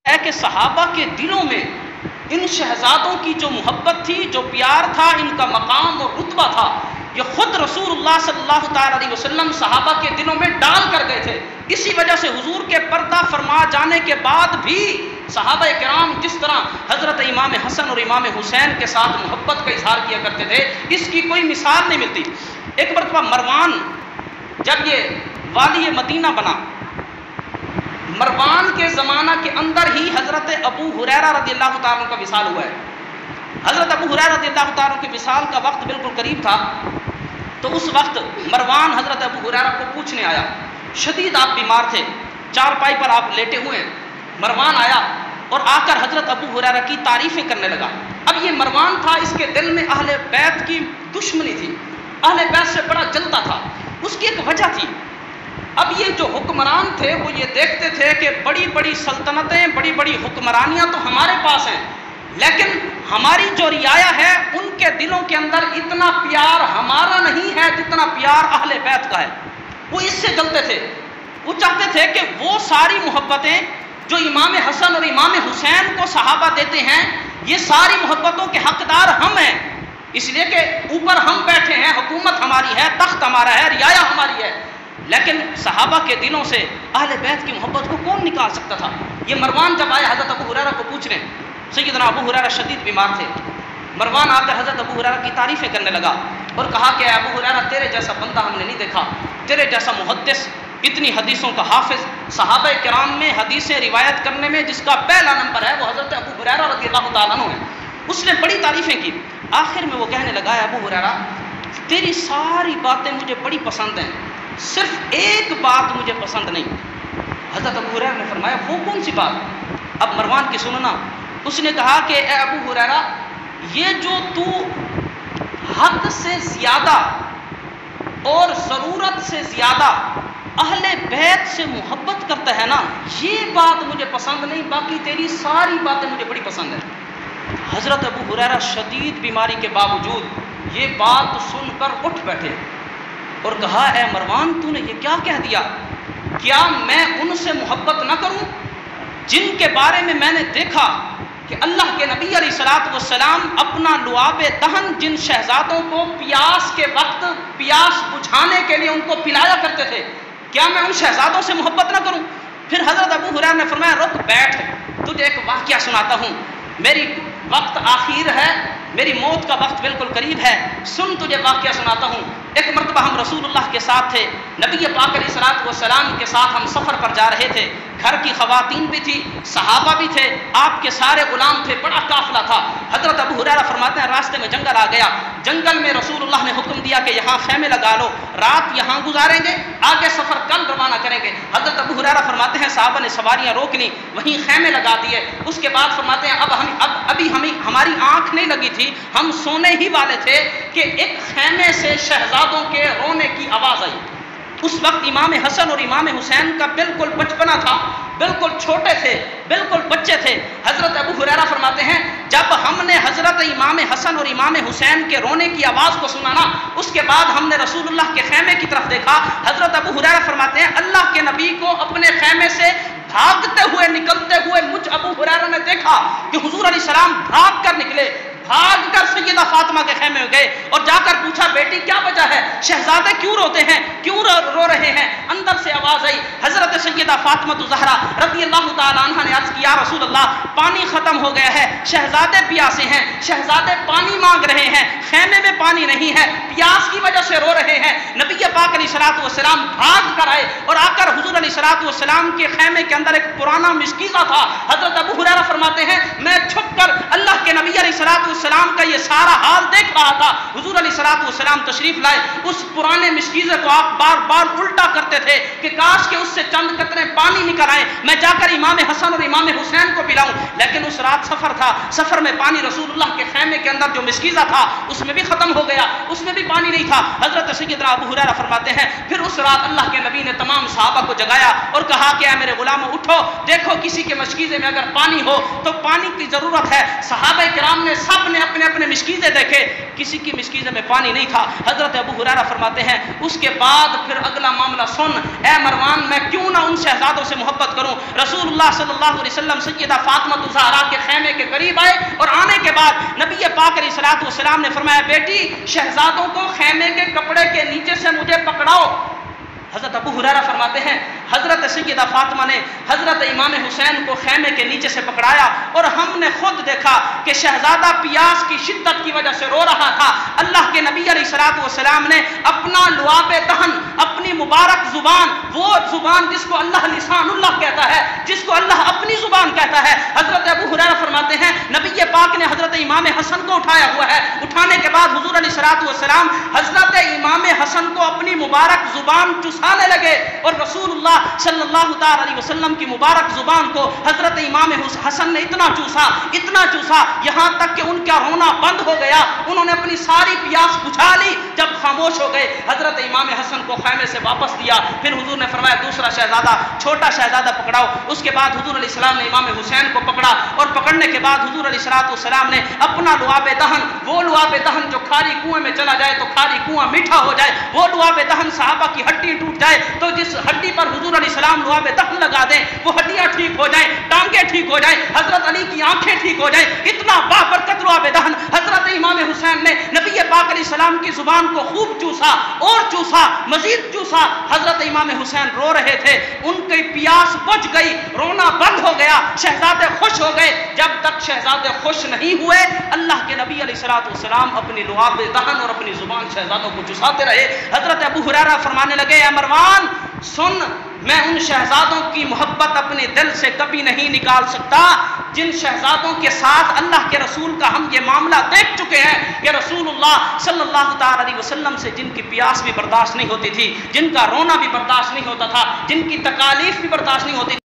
ہے کہ صحابہ کے دلوں میں ان شہزادوں کی جو محبت تھی، جو پیار تھا، ان کا مقام اور رتبہ تھا، یہ خود رسول اللہ صلی اللہ تعالی علیہ وسلم صحابہ کے دلوں میں ڈال کر گئے تھے۔ اسی وجہ سے حضور کے پردہ فرما جانے کے بعد بھی صحابہ کرام جس طرح حضرت امام حسن اور امام حسین کے ساتھ محبت کا اظہار کیا کرتے تھے، اس کی کوئی مثال نہیں ملتی۔ ایک مرتبہ مروان جب یہ والی مدینہ بنا، مروان کے زمانہ کے اندر ہی حضرت ابو ہریرہ رضی اللہ تعالیٰ عنہ کا وصال ہوا ہے۔ حضرت ابو ہریرہ رضی اللہ تعالیٰ عنہ کے وصال کا وقت بالکل قریب تھا، تو اس وقت مروان حضرت ابو ہریرہ کو پوچھنے آیا، شدید آپ بیمار تھے، چارپائی پر آپ لیٹے ہوئے ہیں۔ مروان آیا اور آ کر حضرت ابو ہریرہ کی تعریفیں کرنے لگا۔ اب یہ مروان تھا، اس کے دل میں اہل بیت کی دشمنی تھی، اہل بیت سے بڑا جلتا تھا۔ اس کی ایک وجہ تھی، اب یہ جو حکمران تھے وہ یہ دیکھتے تھے کہ بڑی بڑی سلطنتیں، بڑی بڑی حکمرانیاں تو ہمارے پاس ہیں، لیکن ہماری جو رعایا ہے ان کے دلوں کے اندر اتنا پیار ہمارا نہیں ہے جتنا پیار اہل بیت کا ہے۔ وہ اس سے جلتے تھے، وہ چاہتے تھے کہ وہ ساری محبتیں جو امام حسن اور امام حسین کو صحابہ دیتے ہیں، یہ ساری محبتوں کے حقدار ہم ہیں، اس لیے کہ اوپر ہم بیٹھے ہیں، حکومت ہماری ہے، تخت ہمارا ہے، رعایا ہماری ہے۔ لیکن صحابہ کے دلوں سے اہل بیت کی محبت کو کون نکال سکتا تھا؟ یہ مروان جب آئے حضرت ابو ہریرہ کو پوچھنے، سیدنا ابو ہریرہ شدید بیمار تھے، مروان آ کر حضرت ابو ہریرہ کی تعریفیں کرنے لگا اور کہا کہ ابو ہریرہ تیرے جیسا بندہ ہم نے نہیں دیکھا، تیرے جیسا محدث، اتنی حدیثوں کا حافظ، صحابہ کرام میں حدیثیں روایت کرنے میں جس کا پہلا نمبر ہے وہ حضرت ابو ہریرہ رضی اللہ تعالیٰ عنہ ہے۔ اس نے بڑی تعریفیں کی، آخر میں وہ کہنے لگا، ابو ہریرہ تیری ساری باتیں مجھے بڑی پسند ہیں، صرف ایک بات مجھے پسند نہیں۔ حضرت ابو ہریرہ نے فرمایا وہ کون سی بات؟ اب مروان کی سننا، اس نے کہا کہ اے ابو ہریرہ یہ جو تو حد سے زیادہ اور ضرورت سے زیادہ اہل بیت سے محبت کرتا ہے نا، یہ بات مجھے پسند نہیں، باقی تیری ساری باتیں مجھے بڑی پسند ہیں۔ حضرت ابو ہریرہ شدید بیماری کے باوجود یہ بات سن کر اٹھ بیٹھے اور کہا، اے مروان تو نے یہ کیا کہہ دیا؟ کیا میں ان سے محبت نہ کروں جن کے بارے میں نے دیکھا کہ اللہ کے نبی علیہ الصلوۃ والسلام اپنا لعاب دہن جن شہزادوں کو پیاس کے وقت پیاس بجھانے کے لیے ان کو پلایا کرتے تھے، کیا میں ان شہزادوں سے محبت نہ کروں؟ پھر حضرت ابو ہریرہ نے فرمایا رک بیٹھ، تجھے ایک واقعہ سناتا ہوں، میری وقت آخر ہے، میری موت کا وقت بالکل قریب ہے، سن تجھے واقعہ سناتا ہوں۔ ایک مرتبہ ہم رسول اللہ کے ساتھ تھے، نبی پاک علیہ الصلوۃ والسلام کے ساتھ ہم سفر پر جا رہے تھے، گھر کی خواتین بھی تھی، صحابہ بھی تھے، آپ کے سارے غلام تھے، بڑا قافلہ تھا۔ حضرت ابو ہریرہ فرماتے ہیں راستے میں جنگل آ گیا، جنگل میں رسول اللہ نے حکم دیا کہ یہاں خیمے لگا لو، رات یہاں گزاریں گے، آگے سفر کل روانہ کریں گے۔ حضرت ابو ہریرہ فرماتے ہیں صحابہ نے سواریاں روک لی، وہیں خیمے لگا دیے۔ اس کے بعد فرماتے ہیں ابھی ہماری آنکھ نہیں لگی تھی، ہم سونے ہی والے تھے کہ ایک خیمے سے شہزادوں کے رونے کی آواز آئی۔ اس وقت امام حسن اور امام حسین کا بالکل بچپنا تھا، بالکل چھوٹے تھے، بالکل بچے تھے۔ حضرت ابو ہریرہ فرماتے ہیں جب ہم نے حضرت امام حسن اور امام حسین کے رونے کی آواز کو سنا نا، اس کے بعد ہم نے رسول اللہ کے خیمے کی طرف دیکھا۔ حضرت ابو ہریرہ فرماتے ہیں اللہ کے نبی کو اپنے خیمے سے بھاگتے ہوئے نکلتے ہوئے مجھ ابو ہریرہ نے دیکھا کہ حضور علیہ السلام بھاگ کر نکلے، بھاگ کر سیدہ فاطمہ کے خیمے میں گئے اور جا کر پوچھا بیٹی کیا وجہ ہے، شہزادے کیوں روتے ہیں، کیوں رو رہے ہیں؟ اندر سے آواز آئی، حضرت سیدہ فاطمہ زہرا رضی اللہ تعالی عنہا نے عرض کیا رسول اللہ پانی ختم ہو گیا ہے، شہزادے پیاسے ہیں، شہزادے پانی مانگ رہے ہیں، خیمے میں پانی نہیں ہے، پیاس کی وجہ سے رو رہے ہیں۔ نبی پاک علیہ الصلوۃ والسلام بھاگ کر آئے اور آ کر حضور علیہ الصلوۃ والسلام کے خیمے کے اندر ایک پرانا مشکیزہ تھا۔ حضرت ابو ہریرہ فرماتے ہیں میں چھپ کر اللہ کے نبی علیہ الصلوۃ والسلام کا یہ سارا حال دیکھ رہا تھا۔ حضور علیہ الصلوۃ والسلام تشریف لائے، اس پرانے مشکیزے کو آپ بار بار الٹا کرتے تھے کہ کاش کہ اس سے چند قطرے پانی نکل آئے، میں جا کر امام حسن اور امام حسین کو پلاؤں، لیکن اس رات سفر تھا، سفر میں پانی رسول اللہ کے خیمے کے اندر جو مشکیزہ تھا اس میں بھی ختم ہو گیا، اس میں بھی پانی نہیں تھا۔ حضرت سیدنا ابو ہریرہ فرماتے ہیں پھر اس رات اللہ کے نبی نے تمام صحابہ کو جگایا اور کہا کہ اے میرے غلاموں اٹھو، دیکھو کسی کے مشکیزے میں اگر پانی ہو تو پانی کی ضرورت ہے۔ صحابہ کرام نے سب نے اپنے اپنے مشکیزے دیکھے، کسی کی مشکیزے میں پانی نہیں تھا۔ حضرت ابو ہریرہ فرماتے ہیں اس کے بعد پھر اگلا معاملہ سن، اے مروان میں کیوں نہ ان شہزادوں سے محبت کروں؟ رسول اللہ صلی اللہ علیہ وسلم سیدہ فاطمہ الزہرا کے خیمے کے قریب آئے اور آنے کے بعد نبی پاک علیہ الصلوۃ والسلام نے فرمایا بیٹی شہزادوں کو خیمے کے کپڑے کے نیچے سے مجھے پکڑاؤ۔ حضرت ابو ہریرہ فرماتے ہیں حضرت سیدہ فاطمہ نے حضرت امام حسین کو خیمے کے نیچے سے پکڑایا اور ہم نے خود دیکھا کہ شہزادہ پیاس کی شدت کی وجہ سے رو رہا تھا۔ اللہ کے نبی علیہ الصلوۃ والسلام نے اپنا لعاب دہن، اپنی مبارک زبان، وہ زبان جس کو اللہ لسان اللہ کہتا ہے، جس کو اللہ اپنی زبان کہتا ہے، حضرت ابو ہریرہ فرماتے ہیں نبی پاک نے حضرت امام حسن کو اٹھایا ہوا ہے، اٹھانے کے بعد حضور علیہ الصلوۃ والسلام حضرت امام حسن کو اپنی مبارک زبان چسانے لگے اور رسول اللہ صلی اللہ تعالی علیہ وسلم کی مبارک زبان کو حضرت امام حسن نے اتنا چوسا یہاں تک کہ ان کا رونا بند ہو گیا، انہوں نے اپنی ساری پیاس بجھا لی۔ جب خاموش ہو گئے حضرت امام حسن کو خیمے سے واپس دیا، پھر حضور نے فرمایا دوسرا شہزادہ، چھوٹا شہزادہ پکڑاؤ۔ اس کے بعد حضور علیہ السلام نے امام حسین کو پکڑا اور پکڑنے کے بعد حضور علیہ الصلوۃ والسلام نے اپنا لعاب دہن، وہ لعاب دہن جو کھاری کنویں میں چلا جائے تو کھاری کنواں میٹھا ہو جائے، وہ لعاب دہن صحابہ کی ہڈی ٹوٹ جائے تو جس ہڈی پر حضور علیہ السلام لعاب دہن لگا دیں وہ ہڈیاں ٹھیک ہو جائیں، ٹانگیں ٹھیک ہو جائیں، حضرت علی کی آنکھیں ٹھیک ہو جائیں۔ اتنا بابرکت لعاب دہن حضرت امام حسین نے نبی پاک علیہ السلام کی زبان کو خوب چوسا اور چوسا، مزید چوسا۔ حضرت امام حسین رو رہے تھے، ان کی پیاس بجھ گئی، رونا بند ہو گیا، شہزادے خوش ہو گئے۔ جب تک شہزادے خوش نہیں ہوئے اللہ کے نبی علیہ الصلوۃ والسلام اپنی لعاب دہن اور اپنی زبان شہزادوں کو چساتے رہے۔ حضرت ابو ہریرہ فرمانے لگے اے مروان سن، میں ان شہزادوں کی محبت اپنے دل سے کبھی نہیں نکال سکتا جن شہزادوں کے ساتھ اللہ کے رسول کا ہم یہ معاملہ دیکھ چکے ہیں کہ رسول اللہ صلی اللہ تعالی علیہ وسلم سے جن کی پیاس بھی برداشت نہیں ہوتی تھی، جن کا رونا بھی برداشت نہیں ہوتا تھا، جن کی تکالیف بھی برداشت نہیں ہوتی تھی۔